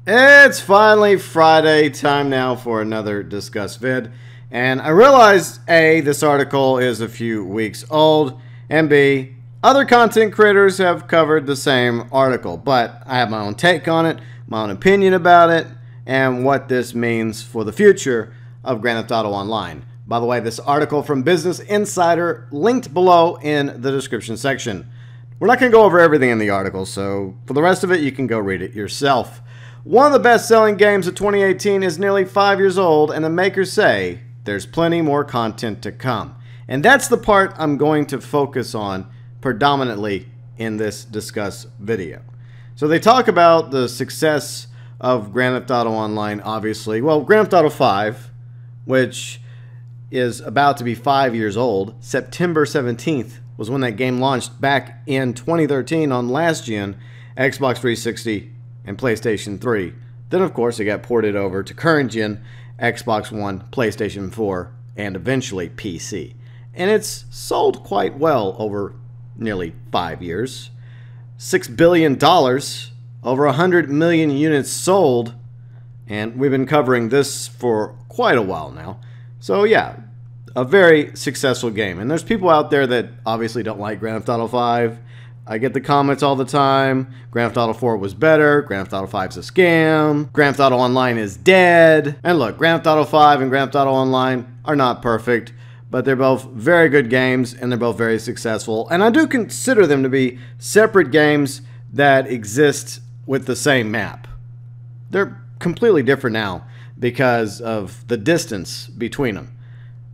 It's finally Friday, time now for another Discuss vid. And I realize A, this article is a few weeks old, and B, other content creators have covered the same article. But I have my own take on it, my own opinion about it, and what this means for the future of Grand Theft Auto Online. By the way, this article from Business Insider linked below in the description section. We're not going to go over everything in the article, so for the rest of it, you can go read it yourself. One of the best-selling games of 2018 is nearly 5 years old, and the makers say there's plenty more content to come. And that's the part I'm going to focus on predominantly in this Discuss video. So they talk about the success of Grand Theft Auto Online, obviously. Well, Grand Theft Auto 5, which is about to be 5 years old. September 17th was when that game launched back in 2013 on last gen, Xbox 360 and PlayStation 3. Then, of course, it got ported over to current gen, Xbox One, PlayStation 4, and eventually PC. And it's sold quite well over nearly 5 years. $6 billion, over 100 million units sold, and we've been covering this for quite a while now. So yeah, a very successful game. And there's people out there that obviously don't like Grand Theft Auto 5. I get the comments all the time. Grand Theft Auto 4 was better. Grand Theft Auto 5 is a scam. Grand Theft Auto Online is dead. And look, Grand Theft Auto 5 and Grand Theft Auto Online are not perfect, but they're both very good games and they're both very successful. And I do consider them to be separate games that exist with the same map. They're completely different now because of the distance between them.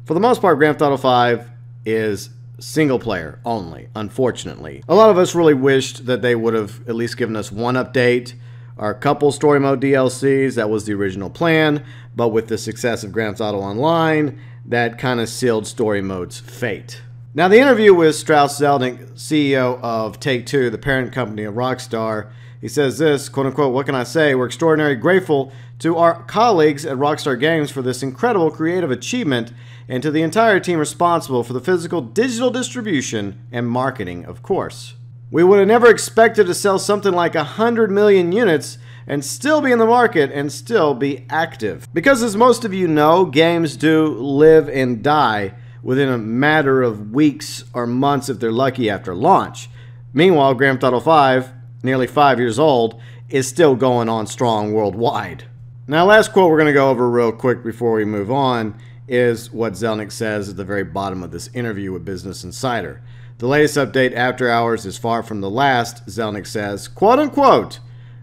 For the most part, Grand Theft Auto 5 is single player only, unfortunately. A lot of us really wished that they would have at least given us one update or a couple story mode DLCs. That was the original plan, but with the success of Grand Theft Auto Online, that kind of sealed story mode's fate. Now, the interview with Strauss Zelnick, CEO of Take-Two, the parent company of Rockstar, he says this, quote unquote, "What can I say? We're extraordinarily grateful to our colleagues at Rockstar Games for this incredible creative achievement and to the entire team responsible for the physical digital distribution and marketing, of course. We would have never expected to sell something like 100 million units and still be in the market and still be active. Because as most of you know, games do live and die within a matter of weeks or months if they're lucky after launch. Meanwhile, Grand Theft Auto 5, nearly 5 years old, is still going on strong worldwide." Now, last quote we're going to go over real quick before we move on is what Zelnick says at the very bottom of this interview with Business Insider. "The latest update, After Hours, is far from the last," Zelnick says, quote unquote,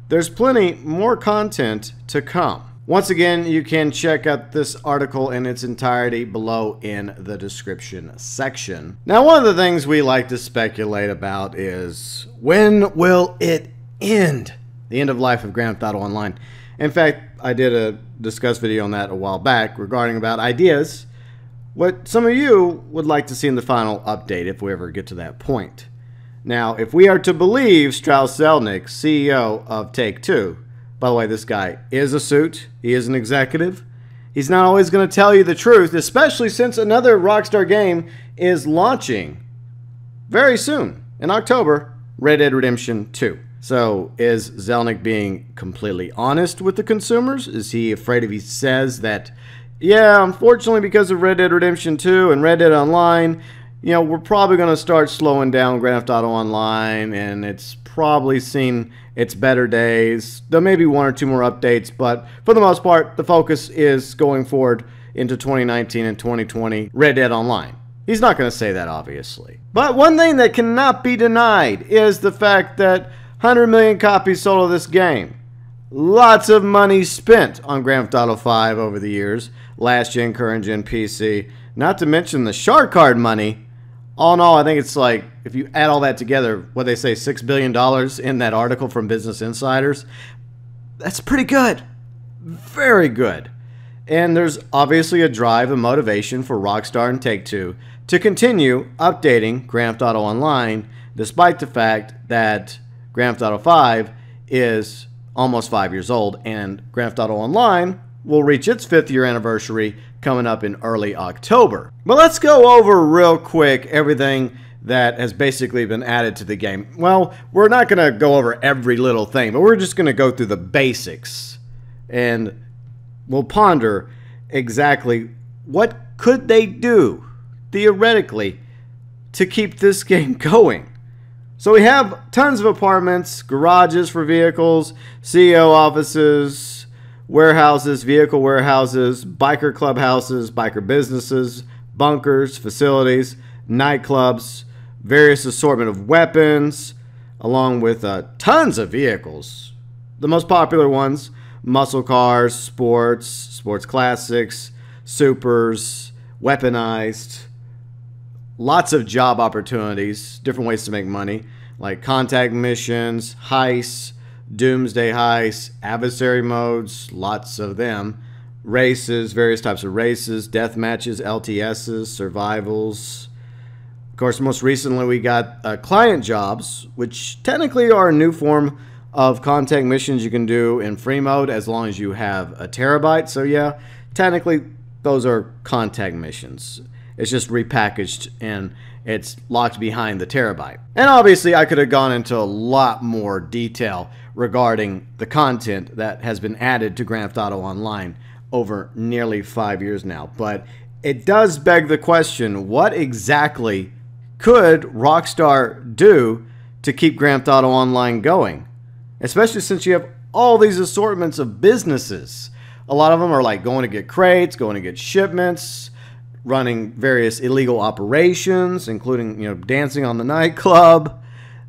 "There's plenty more content to come." Once again, you can check out this article in its entirety below in the description section. Now, one of the things we like to speculate about is, when will it end? The end of life of Grand Theft Auto Online. In fact, I did a Discuss video on that a while back regarding about ideas, what some of you would like to see in the final update if we ever get to that point. Now, if we are to believe Strauss Zelnick, CEO of Take-Two, by the way, this guy is a suit, he is an executive, he's not always going to tell you the truth, especially since another Rockstar game is launching very soon, in October, Red Dead Redemption 2. So, is Zelnick being completely honest with the consumers? Is he afraid if he says that, yeah, unfortunately because of Red Dead Redemption 2 and Red Dead Online, you know, we're probably going to start slowing down Grand Theft Auto Online and it's probably seen its better days. There may be one or two more updates, but for the most part, the focus is going forward into 2019 and 2020, Red Dead Online. He's not going to say that, obviously. But one thing that cannot be denied is the fact that 100 million copies sold of this game. Lots of money spent on Grand Theft Auto 5 over the years. Last gen, current gen, PC. Not to mention the shark card money. All in all, I think it's like, if you add all that together, what they say, $6 billion in that article from Business Insiders. That's pretty good. Very good. And there's obviously a drive and motivation for Rockstar and Take-Two to continue updating Grand Theft Auto Online, despite the fact that Grand Theft Auto 5 is almost 5 years old, and Grand Theft Auto Online will reach its 5th year anniversary coming up in early October. But let's go over real quick everything that has basically been added to the game. Well, we're not going to go over every little thing, but we're just going to go through the basics and we'll ponder exactly what could they do, theoretically, to keep this game going. So we have tons of apartments, garages for vehicles, CEO offices, warehouses, vehicle warehouses, biker clubhouses, biker businesses, bunkers, facilities, nightclubs, various assortment of weapons, along with tons of vehicles. The most popular ones: muscle cars, sports classics, supers, weaponized, lots of job opportunities, different ways to make money, like contact missions, heists, doomsday heists, adversary modes, lots of them, races, various types of races, death matches, LTSs, survivals. Of course, most recently we got client jobs, which technically are a new form of contact missions you can do in free mode as long as you have a terabyte. So yeah, technically those are contact missions. It's just repackaged and it's locked behind the terabyte. And obviously I could have gone into a lot more detail regarding the content that has been added to Grand Theft Auto Online over nearly 5 years now. But it does beg the question, what exactly could Rockstar do to keep Grand Theft Auto Online going? Especially since you have all these assortments of businesses. A lot of them are like going to get crates, going to get shipments, running various illegal operations, including, dancing on the nightclub.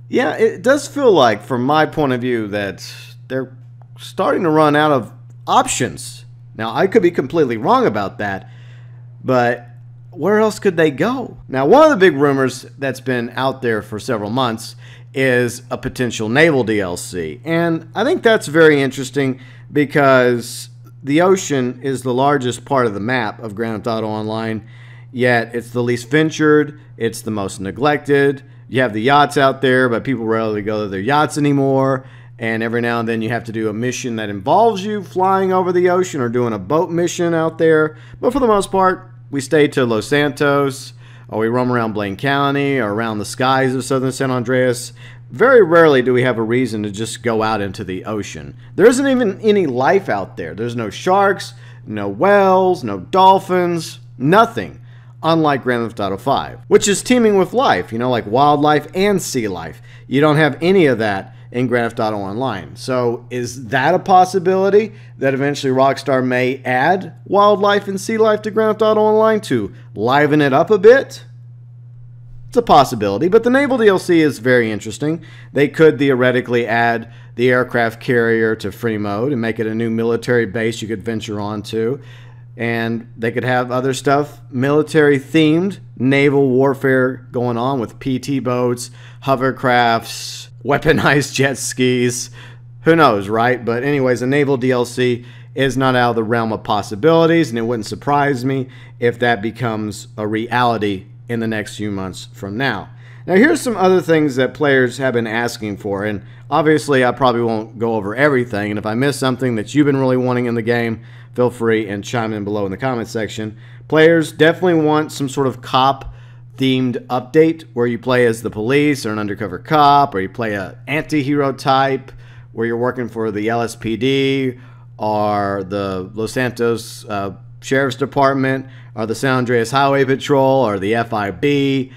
Yeah, it does feel like, from my point of view, that they're starting to run out of options. Now, I could be completely wrong about that, but where else could they go? Now, one of the big rumors that's been out there for several months is a potential naval DLC. And I think that's very interesting because the ocean is the largest part of the map of Grand Theft Auto Online, yet it's the least ventured, it's the most neglected. You have the yachts out there, but people rarely go to their yachts anymore. And every now and then you have to do a mission that involves you flying over the ocean or doing a boat mission out there. But for the most part, we stay to Los Santos, or we roam around Blaine County, or around the skies of southern San Andreas. Very rarely do we have a reason to just go out into the ocean. There isn't even any life out there. There's no sharks, no whales, no dolphins, nothing. Unlike Grand Theft Auto 5, which is teeming with life, like wildlife and sea life. You don't have any of that in Grand Theft Auto Online. So is that a possibility that eventually Rockstar may add wildlife and sea life to Grand Theft Auto Online to liven it up a bit? It's a possibility, but the naval DLC is very interesting. They could theoretically add the aircraft carrier to free mode and make it a new military base you could venture onto. And they could have other stuff, military-themed naval warfare going on with PT boats, hovercrafts, weaponized jet skis. Who knows, right? But anyways, a naval DLC is not out of the realm of possibilities, and it wouldn't surprise me if that becomes a reality in the next few months from now. Now, here's some other things that players have been asking for, and obviously I probably won't go over everything, and if I miss something that you've been really wanting in the game, feel free and chime in below in the comment section. Players definitely want some sort of cop-themed update where you play as the police or an undercover cop, or you play an anti-hero type where you're working for the LSPD or the Los Santos Sheriff's Department or the San Andreas Highway Patrol or the FIB.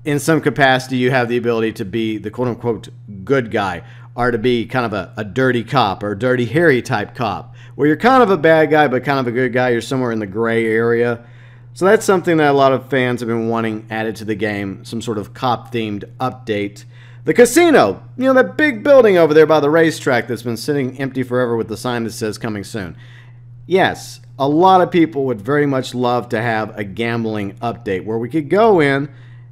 In some capacity, you have the ability to be the quote-unquote good guy, or to be kind of a dirty cop or a dirty Harry type cop, where you're kind of a bad guy but kind of a good guy. You're somewhere in the gray area. So that's something that a lot of fans have been wanting added to the game, some sort of cop-themed update. The casino, that big building over there by the racetrack that's been sitting empty forever with the sign that says coming soon. Yes, a lot of people would very much love to have a gambling update where we could go in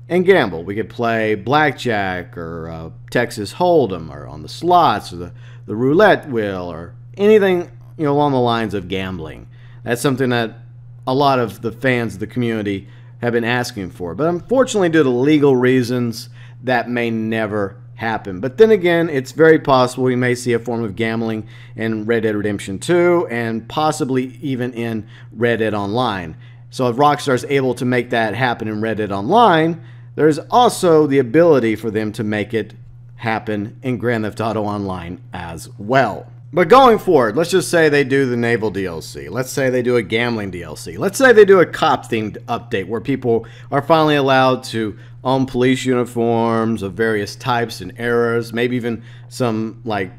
and gamble. We could play blackjack or Texas Hold'em or on the slots or the roulette wheel or anything along the lines of gambling. That's something that a lot of the fans of the community have been asking for. But unfortunately, due to legal reasons, that may never happen. But then again, it's very possible we may see a form of gambling in Red Dead Redemption 2 and possibly even in Red Dead Online. So if Rockstar is able to make that happen in Red Dead Online, there's also the ability for them to make it happen in Grand Theft Auto Online as well. But going forward, let's just say they do the naval DLC. Let's say they do a gambling DLC. Let's say they do a cop-themed update where people are finally allowed to own police uniforms of various types and eras, maybe even some like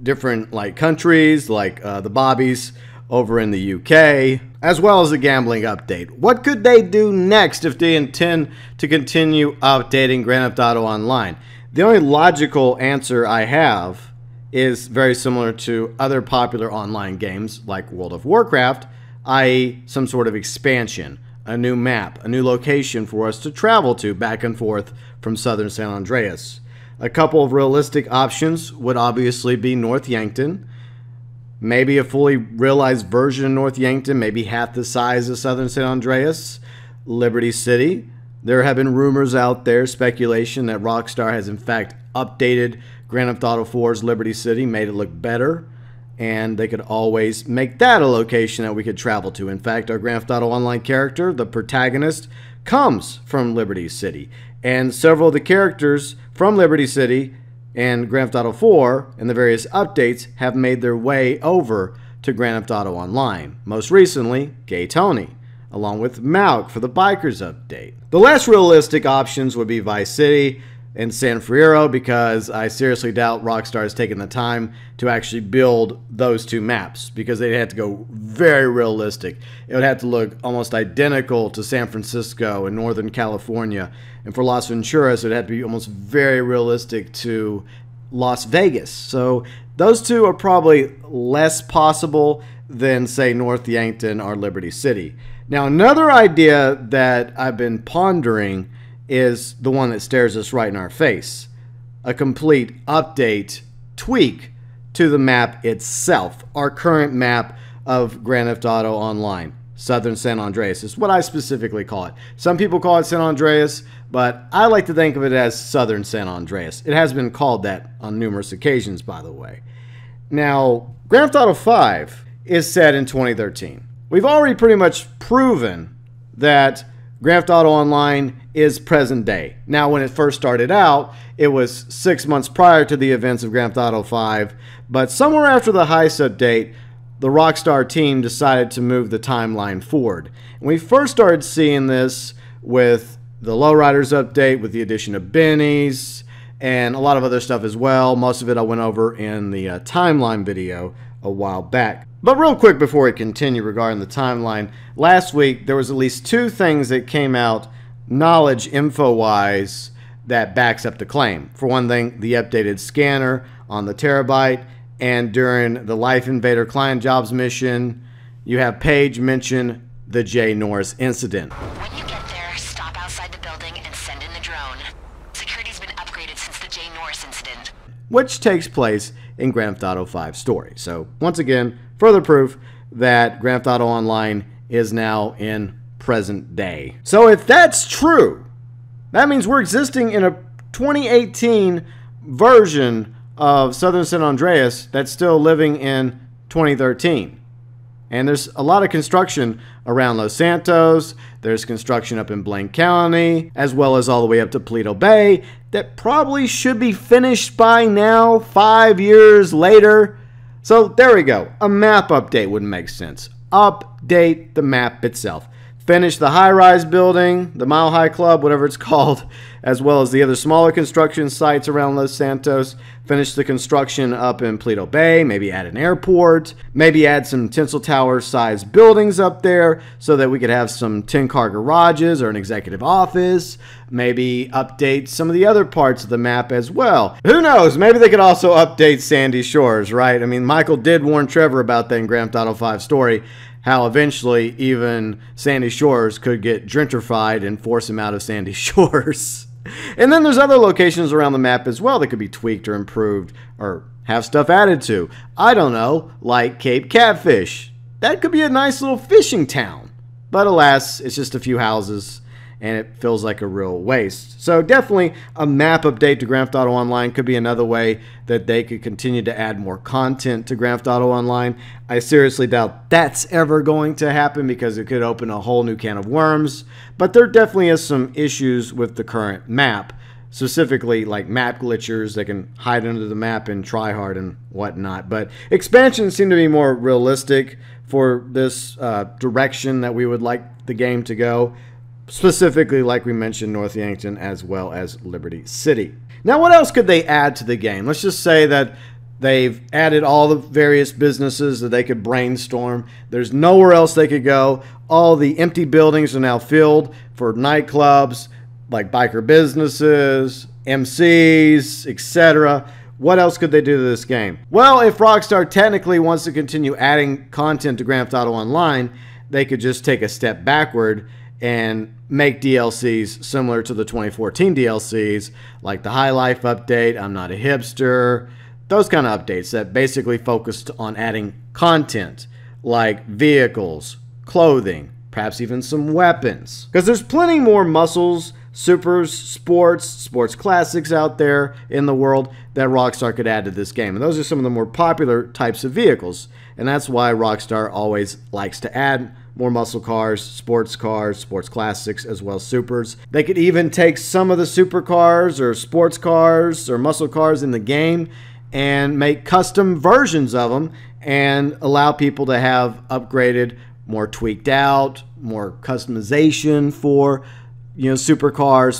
different like countries like the Bobbies over in the UK, as well as a gambling update. What could they do next if they intend to continue updating Grand Theft Auto Online? The only logical answer I have is very similar to other popular online games like World of Warcraft, i.e. some sort of expansion, a new map, a new location for us to travel to back and forth from southern San Andreas. A couple of realistic options would obviously be North Yankton, maybe a fully realized version of North Yankton, maybe half the size of southern San Andreas, Liberty City. There have been rumors out there, speculation, that Rockstar has in fact updated Grand Theft Auto 4's Liberty City, made it look better, and they could always make that a location that we could travel to. In fact, our Grand Theft Auto Online character, the protagonist, comes from Liberty City, and several of the characters from Liberty City and Grand Theft Auto 4 and the various updates have made their way over to Grand Theft Auto Online. Most recently, Gay Tony, along with Malk for the Bikers update. The less realistic options would be Vice City and San Fierro, because I seriously doubt Rockstar has taken the time to actually build those two maps, because they'd have to go very realistic. It would have to look almost identical to San Francisco and Northern California, and for Las Venturas it would have to be almost very realistic to Las Vegas. So those two are probably less possible than, say, North Yankton or Liberty City. Now, another idea that I've been pondering is the one that stares us right in our face. A complete update, tweak to the map itself. Our current map of Grand Theft Auto Online. Southern San Andreas is what I specifically call it. Some people call it San Andreas, but I like to think of it as Southern San Andreas. It has been called that on numerous occasions, by the way. Now, Grand Theft Auto 5 is set in 2013. We've already pretty much proven that Grand Theft Auto Online is present day. Now, when it first started out, it was 6 months prior to the events of Grand Theft Auto 5, but somewhere after the heist update, the Rockstar team decided to move the timeline forward. And we first started seeing this with the Lowriders update, with the addition of Benny's, and a lot of other stuff as well. Most of it I went over in the timeline video a while back. But real quick before we continue regarding the timeline, last week there was at least two things that came out knowledge info-wise that backs up the claim. For one thing, the updated scanner on the Terabyte, and during the Life Invader Client Jobs mission, you have Paige mention the Jay Norris incident. When you get there, stop outside the building and send in the drone. Security's been upgraded since the Jay Norris incident, which takes place in Grand Theft Auto 5 story. So once again, further proof that Grand Theft Auto Online is now in present day. So if that's true, that means we're existing in a 2018 version of Southern San Andreas that's still living in 2013. And there's a lot of construction around Los Santos. There's construction up in Blaine County, as well as all the way up to Paleto Bay, that probably should be finished by now, 5 years later. So there we go. A map update would make sense. Update the map itself. Finish the high-rise building, the Mile High Club, whatever it's called, as well as the other smaller construction sites around Los Santos. Finish the construction up in Paleto Bay, maybe add an airport, maybe add some Tinsel Tower-sized buildings up there so that we could have some 10-car garages or an executive office. Maybe update some of the other parts of the map as well. Who knows? Maybe they could also update Sandy Shores, right? I mean, Michael did warn Trevor about that in Grand Theft Auto 5 story, how eventually even Sandy Shores could get gentrified and force him out of Sandy Shores. And then there's other locations around the map as well that could be tweaked or improved or have stuff added to. I don't know, like Cape Catfish. That could be a nice little fishing town. But alas, it's just a few houses and it feels like a real waste. So definitely a map update to Grand Theft Auto Online could be another way that they could continue to add more content to Grand Theft Auto Online. I seriously doubt that's ever going to happen because it could open a whole new can of worms. But there definitely is some issues with the current map specifically like map glitchers that can hide under the map and try hard and whatnot. But expansions seem to be more realistic for this direction that we would like the game to go. Specifically, like we mentioned, North Yankton as well as Liberty City. Now, what else could they add to the game? Let's just say that they've added all the various businesses that they could brainstorm. There's nowhere else they could go. All the empty buildings are now filled for nightclubs, like biker businesses, MCs, etc. What else could they do to this game? Well, if Rockstar technically wants to continue adding content to Grand Theft Auto Online, they could just take a step backward and make DLCs similar to the 2014 DLCs, like the High Life update, I'm Not a Hipster, those kind of updates that basically focused on adding content like vehicles, clothing, perhaps even some weapons. Because there's plenty more muscles, supers, sports classics out there in the world that Rockstar could add to this game. And those are some of the more popular types of vehicles. And that's why Rockstar always likes to add more muscle cars, sports classics, as well as supers. They could even take some of the supercars or sports cars or muscle cars in the game and make custom versions of them and allow people to have upgraded, more tweaked out, more customization for, you know, supercars,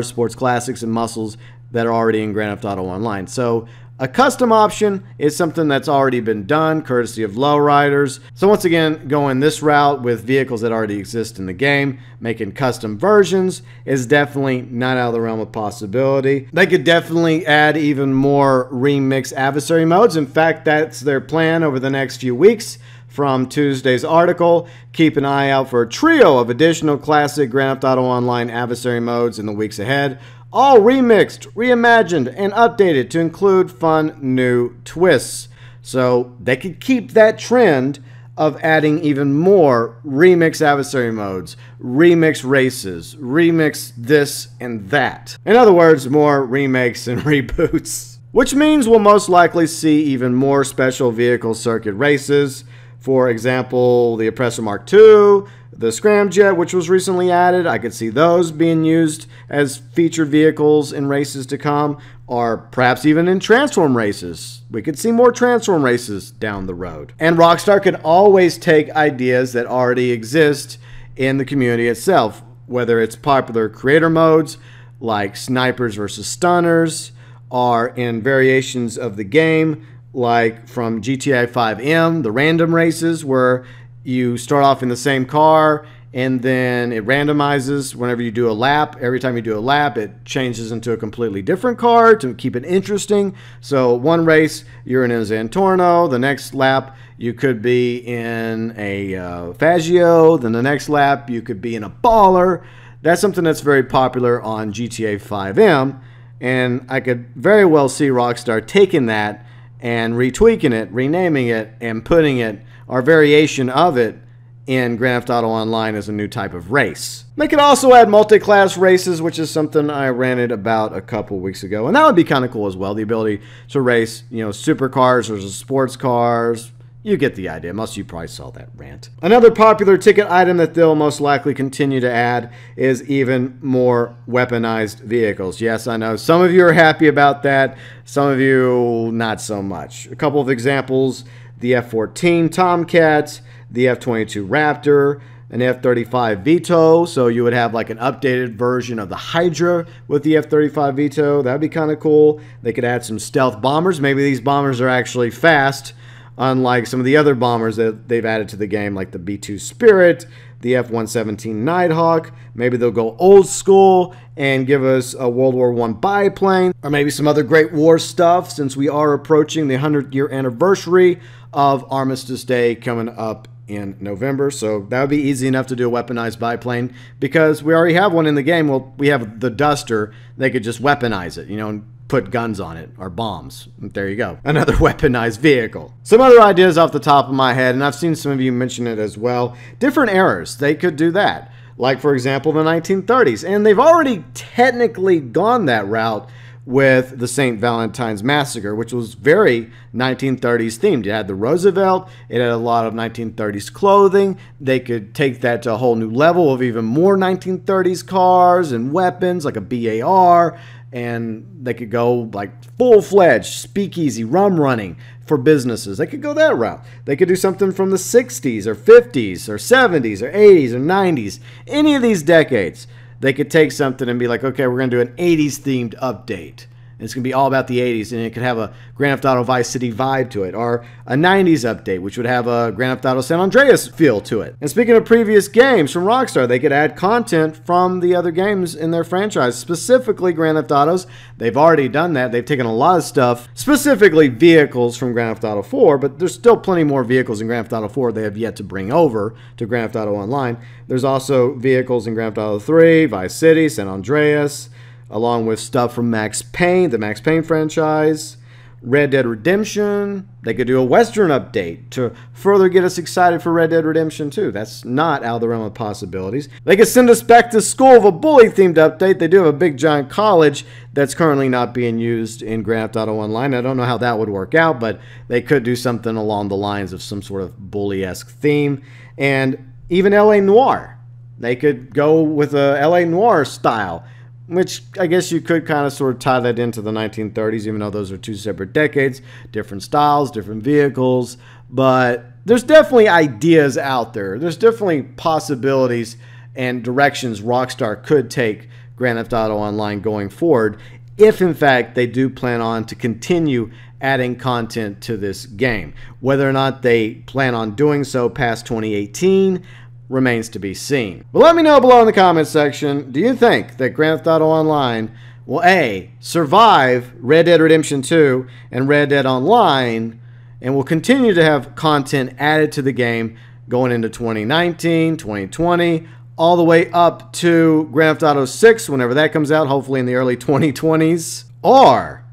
sports classics, and muscles that are already in Grand Theft Auto Online. So a custom option is something that's already been done, courtesy of lowriders. So once again, going this route with vehicles that already exist in the game, making custom versions is definitely not out of the realm of possibility. They could definitely add even more remix adversary modes. In fact, that's their plan over the next few weeks. From Tuesday's article, keep an eye out for a trio of additional classic Grand Theft Auto Online adversary modes in the weeks ahead, all remixed, reimagined, and updated to include fun new twists. So they could keep that trend of adding even more remix adversary modes, remix races, remix this and that. In other words, more remakes and reboots. Which means we'll most likely see even more special vehicle circuit races. For example, the Oppressor Mark II, the Scramjet, which was recently added. I could see those being used as featured vehicles in races to come, or perhaps even in Transform races. We could see more Transform races down the road. And Rockstar can always take ideas that already exist in the community itself, whether it's popular creator modes like snipers versus stunners, or in variations of the game like from GTA 5M, the random races where you start off in the same car and then it randomizes whenever you do a lap. Every time you do a lap, it changes into a completely different car to keep it interesting. So one race, you're in a Zantorno. The next lap, you could be in a Faggio. Then the next lap, you could be in a Baller. That's something that's very popular on GTA 5M. And I could very well see Rockstar taking that and retweaking it, renaming it, and putting it, or variation of it, in Grand Theft Auto Online as a new type of race. They could also add multi-class races, which is something I ranted about a couple weeks ago, and that would be kind of cool as well. The ability to race, you know, supercars versus sports cars. You get the idea. Most of you probably saw that rant. Another popular ticket item that they'll most likely continue to add is even more weaponized vehicles. Yes, I know some of you are happy about that. Some of you not so much. A couple of examples: the F-14 Tomcat, the F-22 Raptor, an F-35 Vito. So you would have like an updated version of the Hydra with the F-35 Vito. That'd be kind of cool. They could add some stealth bombers. Maybe these bombers are actually fast, unlike some of the other bombers that they've added to the game, like the B-2 Spirit, the F-117 Nighthawk. Maybe they'll go old school and give us a World War I biplane, or maybe some other Great War stuff, since we are approaching the 100-year anniversary of Armistice Day coming up in November. So that would be easy enough to do a weaponized biplane, because we already have one in the game. Well, we have the Duster. They could just weaponize it, you know, and put guns on it, or bombs. There you go. Another weaponized vehicle. Some other ideas off the top of my head, and I've seen some of you mention it as well. Different eras, they could do that. Like, for example, the 1930s. And they've already technically gone that route with the St. Valentine's Massacre, which was very 1930s themed. It had the Roosevelt, it had a lot of 1930s clothing. They could take that to a whole new level of even more 1930s cars and weapons, like a BAR, and they could go like full-fledged speakeasy rum running for businesses. They could go that route. They could do something from the 60s or 50s or 70s or 80s or 90s. Any of these decades, they could take something and be like, okay, we're going to do an 80s themed update. And it's going to be all about the 80s, and it could have a Grand Theft Auto Vice City vibe to it, or a 90s update, which would have a Grand Theft Auto San Andreas feel to it. And speaking of previous games from Rockstar, they could add content from the other games in their franchise, specifically Grand Theft Autos. They've already done that. They've taken a lot of stuff, specifically vehicles from Grand Theft Auto 4, but there's still plenty more vehicles in Grand Theft Auto 4 they have yet to bring over to Grand Theft Auto Online. There's also vehicles in Grand Theft Auto 3, Vice City, San Andreas, along with stuff from Max Payne, the Max Payne franchise, Red Dead Redemption. They could do a Western update to further get us excited for Red Dead Redemption 2. That's not out of the realm of possibilities. They could send us back to school with a bully-themed update. They do have a big, giant college that's currently not being used in Grand Theft Auto Online. I don't know how that would work out, but they could do something along the lines of some sort of bully-esque theme. And even L.A. Noire. They could go with a L.A. Noire style, which I guess you could kind of sort of tie that into the 1930s, even though those are two separate decades, different styles, different vehicles. But there's definitely ideas out there. There's definitely possibilities and directions Rockstar could take Grand Theft Auto Online going forward, if in fact they do plan on to continue adding content to this game. Whether or not they plan on doing so past 2018 remains to be seen. But let me know below in the comments section, do you think that Grand Theft Auto Online will A, survive Red Dead Redemption 2 and Red Dead Online, and will continue to have content added to the game going into 2019, 2020, all the way up to Grand Theft Auto 6 whenever that comes out, hopefully in the early 2020s? Or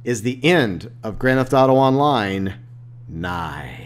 is the end of Grand Theft Auto Online nigh?